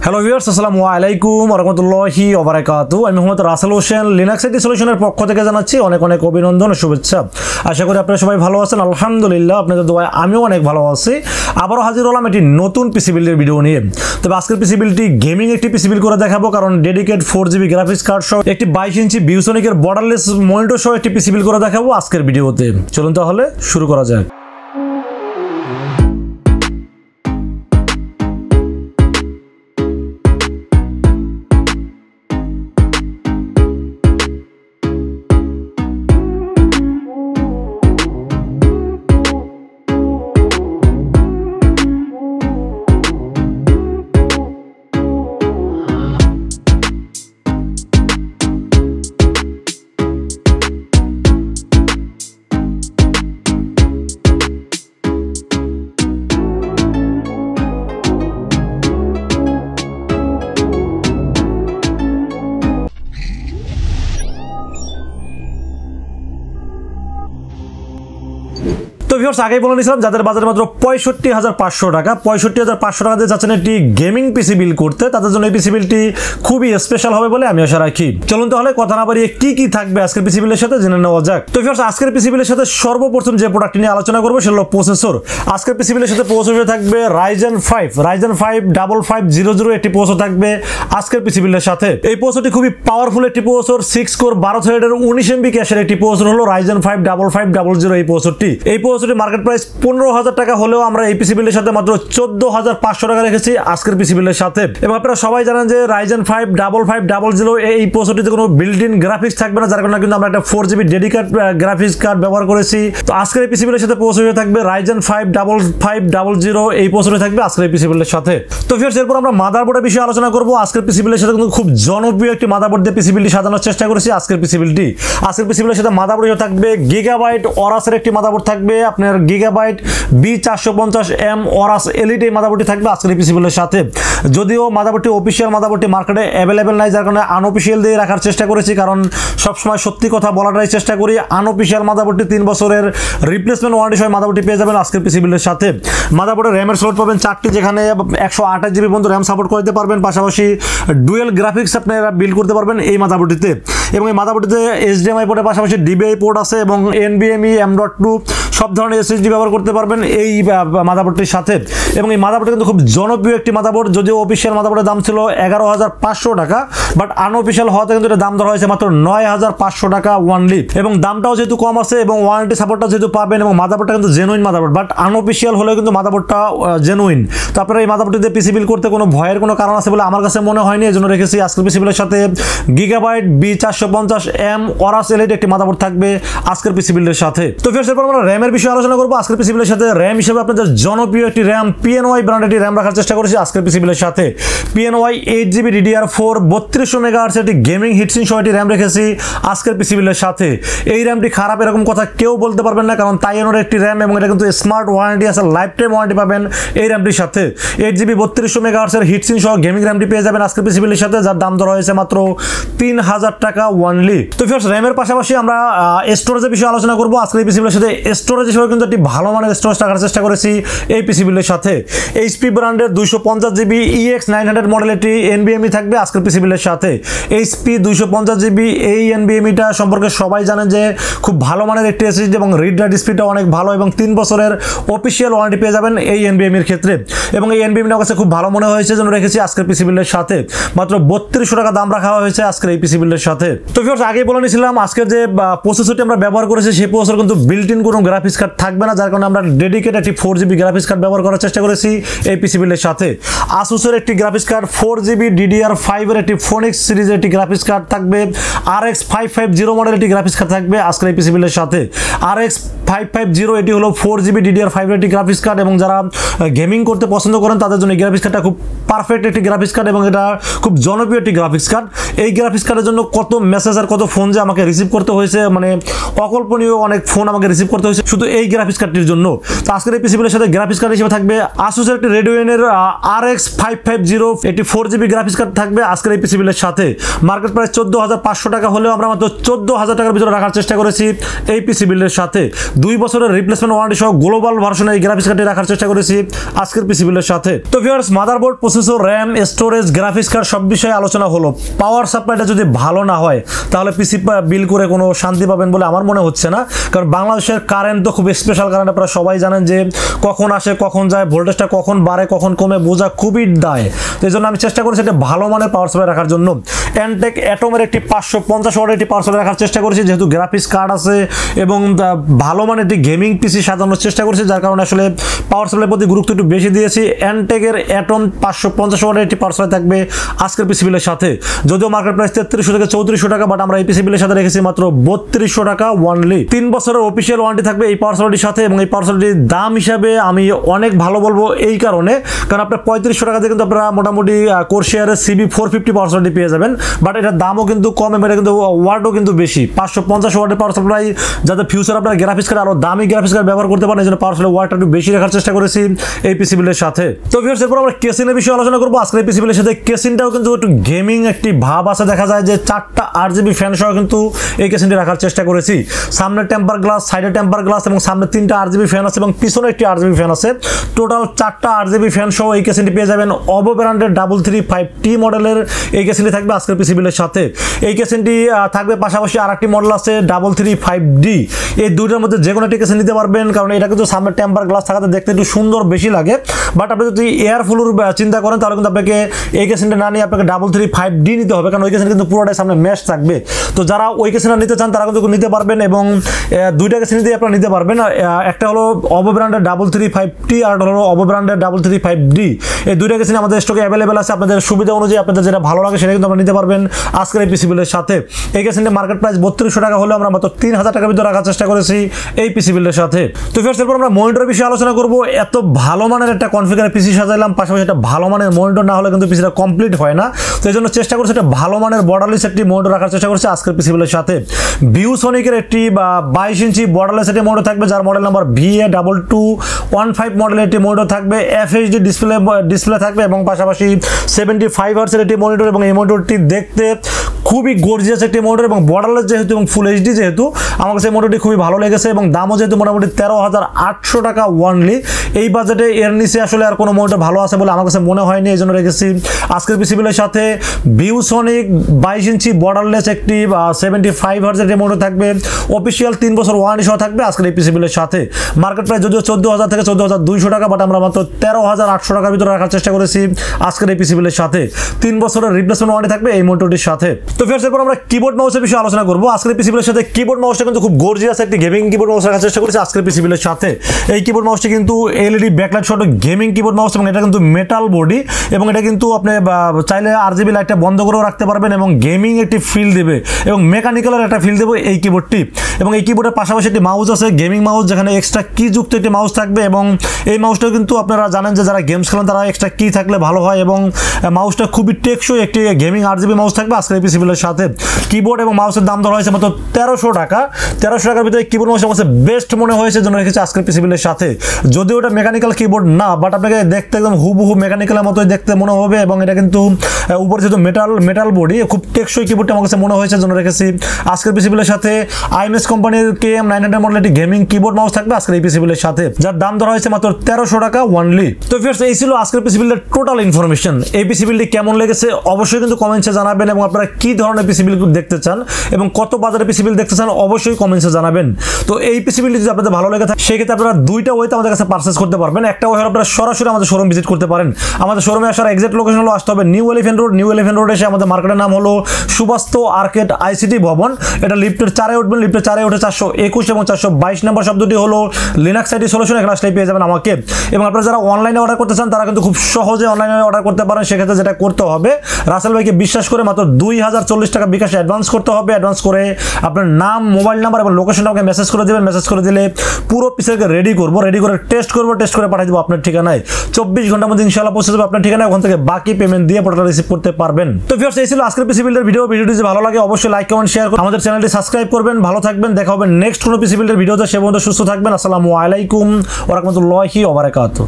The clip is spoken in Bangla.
হ্যালো ভিউয়ার্স, আসসালামু আলাইকুম ওয়া রাহমাতুল্লাহি ওয়া বারাকাতুহু। আমি মোহাম্মদ রাসেল হোসেন, লিনাক্স আইটি সলিউশনের পক্ষ থেকে জানাচ্ছি অনেক অনেক অভিনন্দন ও শুভেচ্ছা। আশা করি আপনারা সবাই ভালো আছেন। আলহামদুলিল্লাহ, আপনাদের দোয়ায় আমিও অনেক ভালো আছি। আবারও হাজির হলাম একটি নতুন পিসি বিল্ডের ভিডিও নিয়ে। তবে আজকের পিসি বিল্ডটি গেমিং একটি পিসি বিল্ড করে দেখাবো, কারণ ডেডিকেট 4GB গ্রাফিক্স কার্ড সহ একটি 22 ইঞ্চি ভিউসনিকের বর্ডারলেস মনিটর সহ একটি পিসি বিল্ড করে দেখাবো আজকের ভিডিওতে। চলুন তাহলে শুরু করা যাক। তো ভিউয়ার্স, আগেই বলে নিয়েছিলাম যাদের বাজারে মাত্র 65,500 টাকা, 65,500 টাকা দিয়ে যাচ্ছেন একটি গেমিং পিসি বিল্ড করতে, তাদের জন্য এই পিসি বিল্ডটি খুবই স্পেশাল হবে বলে আমি আশা রাখি। চলুন তাহলে কথা না বাড়িয়ে কি কি থাকবে আজকের পিসি বিল্ডের সাথে জেনে নেওয়া যাক। তো ভিউয়ার্স, আজকের পিসি বিল্ডের সাথে সর্বপ্রথম যে প্রোডাক্টটি নিয়ে আলোচনা করবো সেটা হলো প্রসেসর। আজকের পিসি বিল্ডের সাথে প্রসেসর থাকবে Ryzen 5500 একটি প্রসেসর থাকবে আজকের পিসি বিল্ডের সাথে। এই প্রসেসরটি খুবই পাওয়ারফুল একটি প্রসেসর, 6 কোর 12 থ্রেডের 19 MB ক্যাশের একটি প্রসেসর হলো Ryzen 5500 এই প্রসেসরটি। এই প্রসেসরটি মার্কেট প্রাইস 15,000 টাকা হলেও আমরা এই পিসি বিল্ডের সাথে মাত্র 14,500 টাকা রেখেছি আজকের পিসি বিল্ডের সাথে। এবং আপনারা সবাই জানেন যে Ryzen 5500 এই প্রসেসরটিতে কোনো বিল্ট ইন গ্রাফিক্স থাকবে না, যার কারণে কিন্তু আমরা একটা 4GB ডেডিকেট গ্রাফিক্স কার্ড ব্যবহার করেছি। তো আজকের এই পিসি বিল্ডের সাথে প্রসেসর থাকবে Ryzen 5500 এই প্রসেসর থাকবে আজকের এই পিসি বিল্ডের সাথে। তো ভিউয়ার্স, এরপর আমরা মাদারবোর্ডের বিষয়ে আলোচনা করব। আজকের পিসি বিল্ডের সাথে কিন্তু খুব জনপ্রিয় একটি মাদারবোর্ড দিয়ে পিসি বিল্ডটি সাজানোর চেষ্টা করেছি আজকের পিসি বিল্ডটি। আজকের পিসি বিল্ডের সাথে মাদারবোর্ড থাকবে গিগাবাইট অরাসের একটি মাদারবোর্ড থাকবে, আপনার গিগাবাইট B450M অরাস এলিট এই মাদারবোর্ডটি থাকবে আজকের এই পিসি বিল্ডের সাথে। যদিও মাদারবোর্ডটি অফিসিয়াল মাদারবোর্ডটি মার্কেটে অ্যাভেলেবেল নাই, যার কারণে আনঅফিসিয়াল দিয়ে রাখার চেষ্টা করেছি, কারণ সবসময় সত্যি কথা বলাটাই চেষ্টা করি। আনঅফিসিয়াল মাদারবোর্ডটি 3 বছরের রিপ্লেসমেন্ট ওয়ারেন্টি সহ মাদারবোর্ডটি পেয়ে যাবেন আজকের পিসি বিল্ডের সাথে। মাদারবোর্ডের র্যামের স্লট পাবেন 4টি, যেখানে 128GB পর্যন্ত র্যাম সাপোর্ট করতে পারবেন, পাশাপাশি ডুয়েল গ্রাফিক্স আপনারা বিল্ড করতে পারবেন এই মাদারবোর্ডটিতে। এবং এই মাদারবোর্ডটিতে HDMI পোর্টের পাশাপাশি DVI পোর্ট আছে এবং NVMe M.2 সব ধরনের SSD ব্যবহার করতে পারবেন এই মাদারবোর্ডটির সাথে। এবং এই মাদারবোর্ডটি কিন্তু খুব জনপ্রিয় একটি মাদারবোর্ড। যদিও অফিসিয়াল মাদারবোর্ডের দাম ছিল 11,500 টাকা, বাট আনঅফিসিয়াল হওয়াতে কিন্তু এটা দাম ধরা হয়েছে মাত্র 9,500 টাকা ওয়ানলি। এবং দামটাও যেহেতু কম আছে এবং ওয়ারেন্টি সাপোর্টটা যেহেতু পাবেন, এবং মাদারবোর্ডটা কিন্তু জেনুইন মাদারবোর্ড, বাট আনঅফিসিয়াল হলেও কিন্তু মাদারবোর্ডটা জেনুইন। তো আপনারা এই মাদারবোর্ডটিতে পিসি বিল্ড করতে কোনো ভয়ের কোনো কারণ আছে বলে আমার কাছে মনে হয়নি, এই জন্য রেখেছি আজকের পিসি বিল্ডের সাথে গিগাবাইট B450M অরাস এলিট একটি মাদারবোর্ড থাকবে আজকের পিসি বিল্ডের সাথে। তো ফির এরপর আমরা র্যামের বিষয়ে আলোচনা করবো আজকের পিসি বিল্ডের সাথে। র্যাম হিসেবে আপনাদের জনপ্রিয় একটি র্যাম PNY ব্র্যান্ডের একটি র্যাম রাখার চেষ্টা করেছি আজকের পিসি বিল্ডের সাথে। PNY 8GB DDR4 3200 MHz একটি গেমিং হিটসিং সহ একটি র্যাম রেখেছি আজকের পিসি বিল্ডের সাথে। এই র্যামটি খারাপ এরকম কথা কেউ বলতে পারবেন না, কারণ তাইয়ানোর একটি র্যাম এবং এটা কিন্তু স্মার্ট ওয়ারেন্টি আছে, লাইফ টাইম ওয়ারেন্টি পাবেন এই র্যামটির সাথে। 8GB 3200 MHz এর হিটসিং সহ গেমিং র্যামটি পেয়ে যাবেন আজকের পিসি বিল্ডের সাথে, যার দাম ধরা হয়েছে মাত্র 3,000 টাকা ওয়ানলি। তো ফিরস র্যামের পাশাপাশি আমরা স্টোরেজের বিষয়ে আলোচনা করবো আজকের এই পিসি বিল্ডের সাথে। স্টোরেজ হিসেবে কিন্তু একটি ভালো মানের স্টোরেজ রাখার চেষ্টা করেছি এই পিসি বিল্ডের সাথে। HP ব্র্যান্ডের 250GB EX900 মডেল একটি NVMe থাকবে আজকের পিসি বিল্ডের সাথে। HP 250GB এই NVMeটা সম্পর্কে সবাই জানেন যে খুব ভালো মানের একটি SSD এবং রিড রাইট স্পিডটা অনেক ভালো, এবং 3 বছরের অফিসিয়াল ওয়ারেন্টি পেয়ে যাবেন এই NVMe এর ক্ষেত্রে। এবং এই NVMe কাছে খুব ভালো মনে হয়েছে, জন্য রেখেছি আজকের পিসি বিল্ডের সাথে। মাত্র 3200 টাকা দাম রাখা হয়েছে আজকের এই পিসি বিল্ডের সাথে। তো ভিউয়ার্স, আগেই বলে নিয়েছিলাম আজকের যে প্রসেসরটি আমরা ব্যবহার করেছি সেই প্রসেসর কিন্তু বিল্ট ইন কোনো গ্রাফিক্স কার্ড থাকবে না, যার কারণে আমরা ডেডিকেট একটি 4GB গ্রাফিক্স কার্ড ব্যবহার করার চেষ্টা করেছি এই পিসি বিল্ডের সাথে। ASUS এর একটি গ্রাফিক্স কার্ড 4GB DDR5 এর একটি ফোনিক্স সিরিজের একটি গ্রাফিক্স কার্ড থাকবে। RX550 মডেল একটি গ্রাফিক্স কার্ড থাকবে আজকের এই পিসি বিল্ডের সাথে। RX550 এটি হলো 4GB DDR5 এর একটি গ্রাফিক্স কার্ড, এবং যারা গেমিং করতে পছন্দ করেন তাদের জন্য এই গ্রাফিক্স কার্ডটা খুব পারফেক্ট একটি গ্রাফিক্স কার্ড, এবং এটা খুব জনপ্রিয় একটি গ্রাফিক্স কার্ড। এই গ্রাফিক্স কার্ডের জন্য কত মেসেজ আর কত ফোন যে আমাকে রিসিভ করতে হয়েছে, মানে অকল্পনীয় অনেক ফোন আমাকে রিসিভ করতে হয়েছে। শুধু এই গ্রাফিক্স কার্ডটির জন্য। তো আজকের এই পিসি বিলের সাথে গ্রাফিক্স কার্ড হিসেবে থাকবে ASUS এর একটি Radeon-এর RX550 এটি 4GB গ্রাফিক্স কার্ড থাকবে আজকের এই পিসি বিলের সাথে। মার্কেট প্রাইস 14,500 টাকা হলেও আমরা মাত্র 14,000 টাকার ভিতরে রাখার চেষ্টা করেছি এই পিসি বিলের সাথে। 2 বছরের রিপ্লেসমেন্ট ওয়ারেন্টি সহ গ্লোবাল ভার্সনে এই গ্রাফিক্স কার্ডটি রাখার চেষ্টা করেছি আজকের পিসি বিলের সাথে। তো viewers, motherboard, processor, RAM, storage, graphics card সব বিষয়ে আলোচনা হলো। পাওয়ার সাপ্লাইটা যদি ভালো না হয় তাহলে পিসি বিল করে কোনো শান্তি পাবেন বলে আমার মনে হচ্ছে না, কারণ বাংলাদেশের কারেন্ট তো খুব স্পেশাল কারেন্ট। আপনারা সবাই জানেন যে কখন আসে কখন যায়, ভোল্টেজটা কখন বাড়ে কখন কমে বোঝা খুবই দায়। তো এই জন্য আমি চেষ্টা করেছি একটা ভালো মানের পাওয়ার সাপ্লাই রাখার জন্য। Antech অ্যাটমের একটি 550 ওয়াটের একটি পাওয়ার সাপ্লাই রাখার চেষ্টা করেছি, যেহেতু গ্রাফিক্স কার্ড আছে এবং ভালো মানের একটি গেমিং পিসি সাজানোর চেষ্টা করেছি, যার কারণে আসলে পাওয়ার সাপ্লাইয়ের প্রতি গুরুত্ব একটু বেশি দিয়েছি। Antech-এর অ্যাটম 550 ওয়াটের একটি পাওয়ার সাপ্লাই থাকবে আজকের পিসি বিলের সাথে। যদিও মার্কেট প্রাইস 3300 থেকে 3400 টাকা, বাট আমরা এই পিসি বিলের সাথে রেখেছি মাত্র 3200 টাকা ওয়ানলি। 3 বছরের অফিসিয়াল ওয়ারেন্টি থাকবে এই পাওয়ার সাপ্লাইটির সাথে, এবং এই পাওয়ার সাপ্লাইটির দাম হিসাবে আমি অনেক ভালো বলবো এই কারণে, কারণ আপনার 3500 টাকা দিয়ে কিন্তু আপনারা মোটামুটি কোর্সিয়ারের CB450 পাওয়ার সাপ্লাই পেয়ে যাবেন, বাট এটার দামও কিন্তু কম এবং এটা কিন্তু ওয়াটও কিন্তু বেশি। 550 ওয়াটের পাওয়ার সাপ্লাই, যাতে ফিউচার আপনার গ্রাফিক্স কার্ড আরো দামি গ্রাফিক্স কার্ড ব্যবহার করতে পারেন, এই জন্য পাওয়ার সাপ্লাই ওয়াটটা একটু বেশি রাখার চেষ্টা করেছি এই পিসি বিলের সাথে। তো ভিউয়ার্স, এরপর আমরা কেসিনের বিষয়ে আলোচনা করবো আজকের এই পিসি বিলের সাথে। কেসিনটাও কিন্তু একটু গেমিং একটি ভাব আছে, দেখা যায় যে 4টা RGB ফ্যান সহ কিন্তু এই কেসিনটি রাখার চেষ্টা করেছি। সামনে টেম্পার গ্লাস, সাইডে টেম্পার গ্লাস এবং সামনে 3টা RGB ফ্যান আছে এবং পিছনে একটি RGB ফ্যান আছে। টোটাল 4টা RGB ফ্যান সহ এই কেসিনটি পেয়ে যাবেন। অবো ব্র্যান্ডের 335T মডেলের এই কেসিনটি থাকবে আজকের পিসি বিলের সাথে। এই কেসিনটি থাকবে, পাশাপাশি আরেকটি মডেল আছে 335D। এই দুইটার মধ্যে যে কোনো একটি কেসিন নিতে পারবেন, কারণ এটা কিন্তু সামনে টেম্পার গ্লাস থাকাতে দেখতে একটু সুন্দর বেশি লাগে। বাট আপনি যদি এয়ার ফ্লোর চিন্তা করেন তাহলে কিন্তু আপনাকে এই কেসিনটা না নিয়ে আপনাকে 335D নিতে হবে, কারণ ওই কেসিন কিন্তু পুরোটাই সামনে ম্যাশ থাকবে। তো যারা ওই কেসিনটা নিতে চান তারা কিন্তু নিতে পারবেন, এবং দুইটা কেসিন দিয়ে আপনারা নিতে পারবেন। একটা হলো অবো ব্র্যান্ডের 335T আর হলো অবো ব্র্যান্ডের 335D। এই দুইটা কেসিন আমাদের স্টকে অ্যাভেলেবেল আছে। আপনাদের সুবিধা অনুযায়ী আপনাদের যেটা ভালো লাগে সেটা কিন্তু আপনারা নিতে পারবেন আজকের এই পিসি বিলের সাথে। এই কেসিনটির মার্কেট প্রাইস 3200 টাকা হলেও আমরা মাত্র 3000 টাকার ভিতরে রাখার চেষ্টা করেছি এই পিসি বিলের সাথে। তো ফির এরপর আমরা মনিটরের বিষয়ে আলোচনা করব। এত ভালো মানের একটা কনফিগার পিসি সাজাইলাম, পাশাপাশি একটা ভালো মানের মনিটর না হলে কিন্তু পিসিটা কমপ্লিট হয় না। তো এই জন্য চেষ্টা করছি একটা ভালো মানের বর্ডারলেস একটি মনিটর রাখার চেষ্টা করছি আজকের পিসি বিলের সাথে। ভিউসনিকের একটি 22 ইঞ্চি বর্ডারলেস একটি মনিটর থাকবে, যার মডেল নাম্বার VA2215 মডেলের একটি মনিটর থাকবে। FHD ডিসপ্লে থাকবে এবং পাশাপাশি 75 হার্টজের একটি মনিটর, এবং এই মনিটরটি দেখতে খুবই গর্জিয়াস একটি মনিটর এবং বর্ডারলেস যেহেতু এবং ফুল HD যেহেতু, আমার কাছে এই মনিটরটি খুবই ভালো লেগেছে এবং দামও যেহেতু মোটামুটি 13,800 টাকা ওয়ানলি। এই বাজেটে এর নিচে আসলে আর কোনো মনিটর ভালো আছে বলে আমার কাছে মনে হয়নি, এই জন্য রেখেছি আজকের পিসি বিলের সাথে। ভিউসনিক 22 ইঞ্চি বর্ডারলেস একটি 75 হার্টজের একটি মনিটর থাকবে। অফিসিয়াল 3 বছর ওয়ারেন্টি সহ থাকবে আজকের এই পিসি বিলের সাথে। মার্কেট প্রাইস যদিও 14,000 থেকে 14,200 টাকা, বাট আমরা মাত্র 13,800 টাকার ভিতরে রাখার চেষ্টা করেছি আজকের এই পিসি বিলের সাথে। 3 বছরের রিপ্লেসমেন্ট ওয়ারেন্টি থাকবে এই মনিটরটির সাথে। তো ফির এরপর আমরা কিবোর্ড মাউসের বিষয়ে আলোচনা করব আজকের পিসি বিলের সাথে। কিবোর্ড মাউসটা কিন্তু খুব গর্জিয়াস একটি গেমিং কিবোর্ড মাউস রাখার চেষ্টা করেছি আজকের পিসি বিলের সাথে। এই কিবোর্ড মাউসটি কিন্তু LED ব্যাকলাইট সহ গেমিং কিবোর্ড মাউস, এবং এটা কিন্তু মেটাল বডি, এবং এটা কিন্তু আপনি চাইলে RGB লাইটটা বন্ধ করেও রাখতে পারবেন এবং গেমিং একটি ফিল দেবে এবং মেকানিক্যালের একটা ফিল দেবে এই কিবোর্ডটি। এবং এই কিবোর্ডের পাশাপাশি একটি মাউস আছে, গেমিং মাউস, যেখানে এক্সট্রা কি যুক্ত একটি মাউস থাকবে, এবং এই মাউসটা কিন্তু আপনারা জানেন যে যারা গেমস খেলেন তারা এক্সট্রা কি থাকলে ভালো হয়, এবং মাউসটা খুবই টেকসই একটি গেমিং RGB মাউস থাকবে আজকের এই পিসি বিলের সাথে। কিবোর্ড এবং মাউসের দাম ধরা হয়েছে মাত্র 1300 টাকা। 1300 টাকার ভিতরে কিবোর্ড মাউস আমার কাছে বেস্ট মনে হয়েছে, জন্য রেখেছি আজকের পিসি বিলের সাথে। যদিও এটা মেকানিক্যাল কিবোর্ড না, বাট আপনাকে দেখতে একদম হুবহু মেকানিক্যালের মতোই দেখতে মনে হবে, এবং এটা কিন্তু উপরে যেহেতু মেটাল বডি, খুব টেকসই কিবোর্ডটা আমার কাছে মনে হয়েছে, জন্য রেখেছি আজকের পিসি বিলের সাথে। Imice কোম্পানির KM900 মডেলের একটি গেমিং কিবোর্ড মাউস থাকবে আজকের এই পিসি বিলের সাথে, যার দাম ধরা হয়েছে মাত্র 1300 টাকা ওয়ানলি। তো ফিয়ার্স, এই ছিল আজকের পিসি বিলের টোটাল ইনফরমেশন। এই পিসি বিলটি কেমন লেগেছে অবশ্যই কিন্তু কমেন্টসে জানাবেন, এবং আপনারা কি ধরনের পিসি বিল দেখতে চান এবং কত বাজারে পিসি বিল দেখতে চান অবশ্যই কমেন্টসে জানাবেন। তো এই পিসি বিলটি যদি আপনাদের ভালো লেগে থাকে সেক্ষেত্রে আপনারা দুইটা ওয়েতে আমাদের কাছে পারচেজ করতে পারবেন। একটা ওয়ে আপনারা সরাসরি আমাদের শোরুম ভিজিট করতে পারেন। আমাদের শোরুমে আসার এক্সাক্ট লোকেশন হলো আসতে হবে নিউ এলিফ্যান্ট রোড এসে আমাদের মার্কেটের নাম হলো সুবাস্তু আর্কেড ICT ভবন। এটা লিফটের 4-এ উঠবেন, লিফটের 4-এ উঠে 421 এবং 422 নম্বর শব্দটি হলো লিনাক্স আইটি সলিউশন, এখানে আসলেই পেয়ে যাবেন আমাকে। এবং আপনারা যারা অনলাইনে অর্ডার করতে চান তারা কিন্তু খুব সহজে অনলাইনে অর্ডার করতে পারেন। সেক্ষেত্রে যেটা করতে হবে, রাসেল ভাইকে বিশ্বাস করে মাত্র 2000 40 টাকা বিকাশে অ্যাডভান্স করতে হবে। অ্যাডভান্স করে আপনার নাম, মোবাইল নাম্বার এবং লোকেশনটা আমাকে মেসেজ করে দেবেন। মেসেজ করে দিলে পুরো পিসেকে রেডি করবো, রেডি করে টেস্ট করবো, টেস্ট করে পাঠিয়ে দেবো আপনার ঠিকানায়। 24 ঘন্টার মধ্যে ইনশাআল্লাহ পৌঁছে যাবে আপনার ঠিকানায়। ওখান থেকে বাকি পেমেন্ট দিয়ে প্রোডাক্ট রিসিভ করতে পারবেন। তো ভিউয়ার্স, এই ছিল আজকের পিসি বিল্ডের ভিডিও। ভিডিওটি যদি ভালো লাগে অবশ্যই লাইক, কমেন্ট, শেয়ার করুন। আমাদের চ্যানেলটি সাবস্ক্রাইব করবেন। ভালো থাকবেন, দেখা হবে নেক্সট কোনো পিসি বিল্ডের ভিডিওতে। সে পর্যন্ত সুস্থ থাকবেন। আসসালামু আলাইকুম ওয়া রাহমাতুল্লাহি ওয়া বারাকাতুহু।